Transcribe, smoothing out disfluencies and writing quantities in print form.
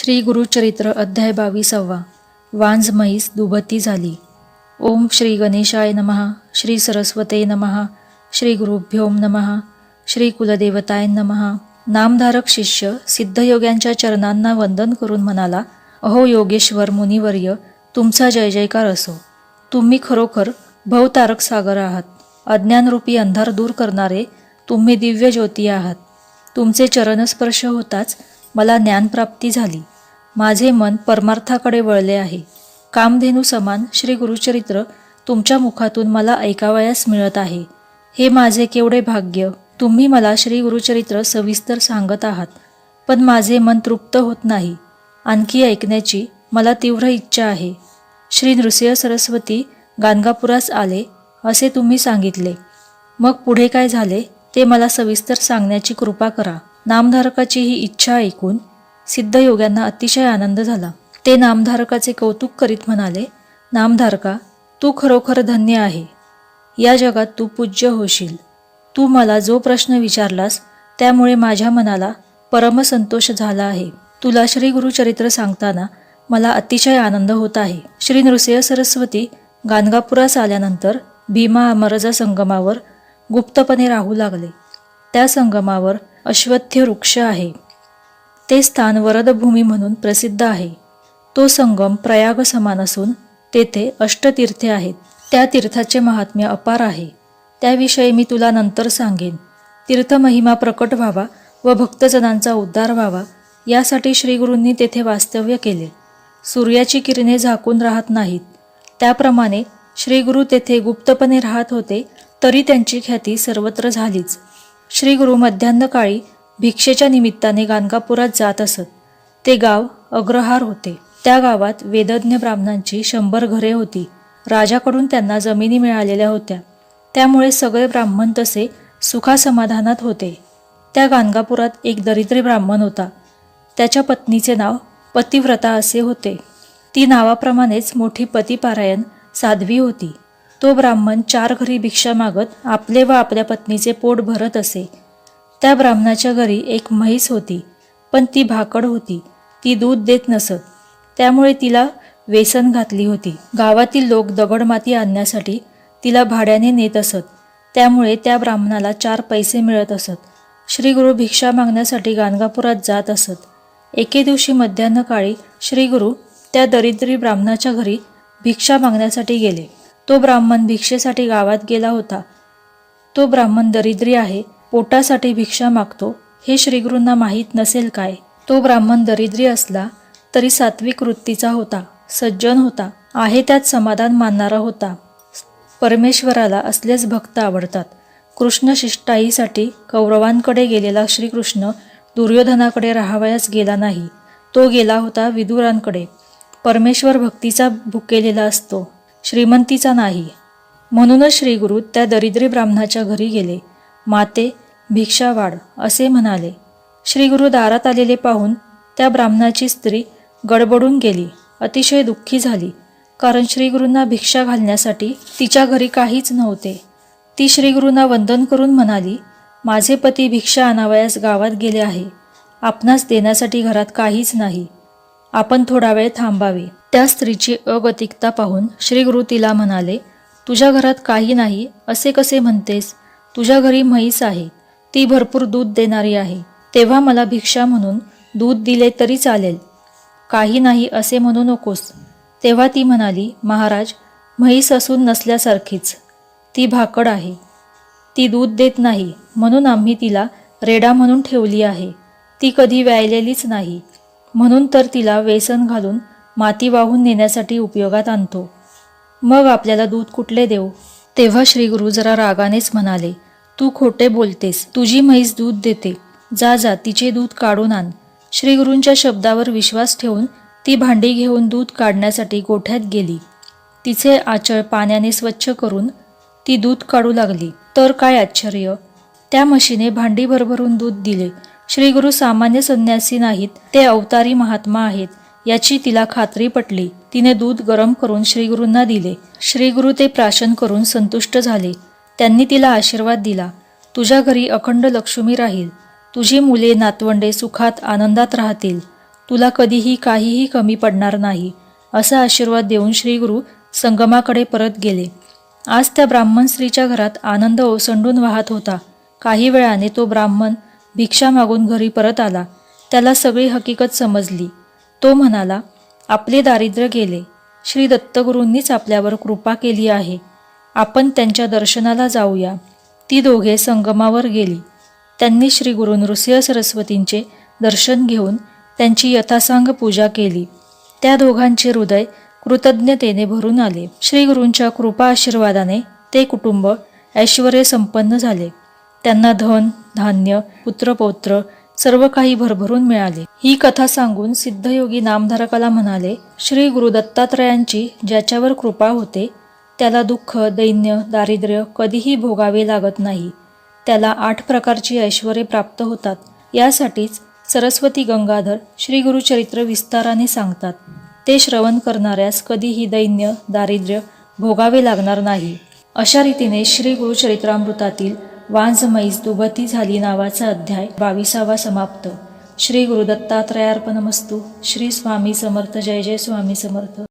श्री गुरुचरित्र अध्याय 22. वांज म्हैस दुभती झाली. ओम श्री गणेशाय नमः. श्री सरस्वते नमः. श्री गुरुभ्यो नमः. श्री कुलदेवताय नमः. नामधारक शिष्य सिद्धयोग्यांच्या चरणांना वंदन करून म्हणाला, अहो योगेश्वर मुनिवर्य, तुमचा जय जयकार असो. तुम्ही खरोखर भवतारक सागर आहात. अज्ञानरूपी अंधार दूर करणारे तुम्ही दिव्य ज्योती आहात. तुमचे चरणस्पर्श होताच मला ज्ञानप्राप्ती झाली. माझे मन परमार्थाकडे वळले आहे. कामधेनू समान श्री गुरुचरित्र तुमच्या मुखातून मला ऐकावयास मिळत आहे. हे माझे केवढे भाग्य. तुम्ही मला श्री गुरुचरित्र सविस्तर सांगत आहात, पण माझे मन तृप्त होत नाही. आणखी ऐकण्याची मला तीव्र इच्छा आहे. श्री नृसिंह सरस्वती गाणगापुरास आले असे तुम्ही सांगितले. मग पुढे काय झाले ते मला सविस्तर सांगण्याची कृपा करा. नामधारकाची ही इच्छा ऐकून सिद्धयोग्यांना अतिशय आनंद झाला. ते नामधारकाचे कौतुक करीत म्हणाले, नामधारका, तू खरोखर धन्य आहे. या जगात तू पूज्य होशील. तू मला जो प्रश्न विचारलास त्यामुळे माझ्या मनाला परमसंतोष झाला आहे. तुला श्री गुरुचरित्र सांगताना मला अतिशय आनंद होत आहे. श्री नृसिंह सरस्वती गाणगापुरास आल्यानंतर भीमा अमरजा संगमावर गुप्तपणे राहू लागले. त्या संगमावर अश्वत्थ वृक्ष आहे. ते स्थान वरदभूमी म्हणून प्रसिद्ध आहे. तो संगम प्रयाग समान असून तेथे अष्टतीर्थे आहेत. त्या तीर्थाचे महात्म्य अपार आहे. त्याविषयी मी तुला नंतर सांगेन. तीर्थमहिमा प्रकट व्हावा व भक्तजनांचा उद्धार व्हावा यासाठी श्रीगुरूंनी तेथे वास्तव्य केले. सूर्याची किरणे झाकून राहत नाहीत, त्याप्रमाणे श्रीगुरू तेथे गुप्तपणे राहत होते, तरी त्यांची ख्याती सर्वत्र झालीच. श्रीगुरू मध्यान्हकाळी भिक्षेच्या निमित्ताने गाणगापुरात जात असत. ते गाव अग्रहार होते. त्या गावात वेदज्ञ ब्राह्मणांची 100 घरे होती. राजाकडून त्यांना जमिनी मिळालेल्या होत्या, त्यामुळे सगळे ब्राह्मण तसे सुखासमाधानात होते. त्या गाणगापुरात एक दरिद्री ब्राह्मण होता. त्याच्या पत्नीचे नाव पतिव्रता असे होते. ती नावाप्रमाणेच मोठी पतिपारायण साध्वी होती. तो ब्राह्मण 4 घरी भिक्षा मागत आपले व आपल्या पत्नीचे पोट भरत असे. त्या ब्राह्मणाच्या घरी एक म्हैस होती, पण ती भाकड होती. ती दूध देत नसत, त्यामुळे तिला वेसन घातली होती. गावातील लोक दगडमाती आणण्यासाठी तिला भाड्याने नेत असत, त्यामुळे त्या ब्राह्मणाला 4 पैसे मिळत असत. श्रीगुरू भिक्षा मागण्यासाठी गाणगापुरात जात असत. एके दिवशी मध्यान्हकाळी श्रीगुरू त्या दरिद्री ब्राह्मणाच्या घरी भिक्षा मागण्यासाठी गेले. तो ब्राह्मण भिक्षेसाठी गावात गेला होता. तो ब्राह्मण दरिद्री आहे, पोटासाठी भिक्षा मागतो हे श्रीगुरूंना माहीत नसेल काय. तो ब्राह्मण दरिद्री असला तरी सात्विक वृत्तीचा होता, सज्जन होता, आहे त्यात समाधान मानणारा होता. परमेश्वराला असलेच भक्त आवडतात. कृष्ण शिष्टाईसाठी कौरवांकडे गेलेला श्रीकृष्ण दुर्योधनाकडे राहावयास गेला नाही. तो गेला होता विदुरांकडे. परमेश्वर भक्तीचा भुकेलेला असतो, श्रीमंतीचा नाही. म्हणूनच श्रीगुरू त्या दरिद्री ब्राह्मणाच्या घरी गेले. माते, भिक्षा वाढ असे म्हणाले. श्रीगुरू दारात आलेले पाहून त्या ब्राह्मणाची स्त्री गडबडून गेली. अतिशय दुःखी झाली, कारण श्रीगुरूंना भिक्षा घालण्यासाठी तिच्या घरी काहीच नव्हते. ती श्रीगुरूंना वंदन करून म्हणाली, माझे पती भिक्षा आणावयास गावात गेले आहे. आपणास देण्यासाठी घरात काहीच नाही. आपण थोडा वेळ थांबावे. त्या स्त्रीची अगतिकता पाहून श्रीगुरू तिला म्हणाले, तुझ्या घरात काही नाही असे कसे म्हणतेस? तुझ्या घरी म्हैस आहे, ती भरपूर दूध देणारी आहे. तेव्हा मला भिक्षा म्हणून दूध दिले तरी चालेल, काही नाही असे म्हणू नकोस. तेव्हा ती म्हणाली, महाराज, म्हैस असून नसल्यासारखीच. ती भाकड आहे, ती दूध देत नाही, म्हणून आम्ही तिला रेडा म्हणून ठेवली आहे. ती कधी व्यायलेलीच नाही, म्हणून तर तिला वेसन घालून माती वाहून नेण्यासाठी उपयोगात आणतो. मग आपल्याला दूध कुठले देऊ? तेव्हा श्रीगुरू जरा रागानेच म्हणाले, तू खोटे बोलतेस. तुझी म्हैस दूध देते. जा जा, तिचे दूध काढून आण. श्रीगुरूंच्या शब्दावर विश्वास ठेवून ती भांडी घेऊन दूध काढण्यासाठी गोठ्यात गेली. तिचे आचळ पाण्याने स्वच्छ करून ती दूध काढू लागली. तर काय आश्चर्य, त्या म्हशीने भांडी भरभरून दूध दिले. श्रीगुरू सामान्य संन्यासी नाहीत, ते अवतारी महात्मा आहेत याची तिला खात्री पटली. तिने दूध गरम करून श्रीगुरूंना दिले. श्रीगुरू ते प्राशन करून संतुष्ट झाले. त्यांनी तिला आशीर्वाद दिला, तुझ्या घरी अखंड लक्ष्मी राहील. तुझी मुले नातवंडे सुखात आनंदात राहतील. तुला कधीही काहीही कमी पडणार नाही, असा आशीर्वाद देऊन श्री गुरु संगमाकडे परत गेले. आज त्या ब्राह्मण स्त्रीच्या घरात आनंद ओसंडून वाहत होता. काही वेळाने तो ब्राह्मण भिक्षा मागून घरी परत आला. त्याला सगळी हकीकत समजली. तो म्हणाला, आपले दारिद्र्य गेले. श्री दत्तगुरूंनीच आपल्यावर कृपा केली आहे. आपण त्यांच्या दर्शनाला जाऊया. ती दोघे संगमावर गेली. त्यांनी श्री गुरु नृसिंह सरस्वतींचे दर्शन घेऊन त्यांची यथासांग पूजा केली. त्या दोघांचे हृदय कृतज्ञतेने भरून आले. श्री गुरूंच्या कृपा आशीर्वादाने ते कुटुंब ऐश्वर्य संपन्न झाले. त्यांना धन, धान्य, पुत्रपौत्र सर्व काही भरभरून मिळाले. ही कथा सांगून सिद्धयोगी नामधारकाला म्हणाले, श्री गुरु दत्तात्रयांची ज्याच्यावर कृपा होते त्याला दुःख, दैन्य, दारिद्र्य कधीही भोगावे लागत नाही. त्याला 8 प्रकारची ऐश्वर्ये प्राप्त होतात. यासाठीच सरस्वती गंगाधर श्री गुरुचरित्र विस्ताराने सांगतात. ते श्रवण करणाऱ्यास कधीही दैन्य, दारिद्र्य भोगावे लागणार नाही. अशा रीतीने श्री गुरुचरित्रामृतातील वांझ म्हैस दुभती झाली नावाचा अध्याय 22वा समाप्त. श्री गुरु दत्तात्रयार्पणमस्तु. श्री स्वामी समर्थ. जय जय स्वामी समर्थ.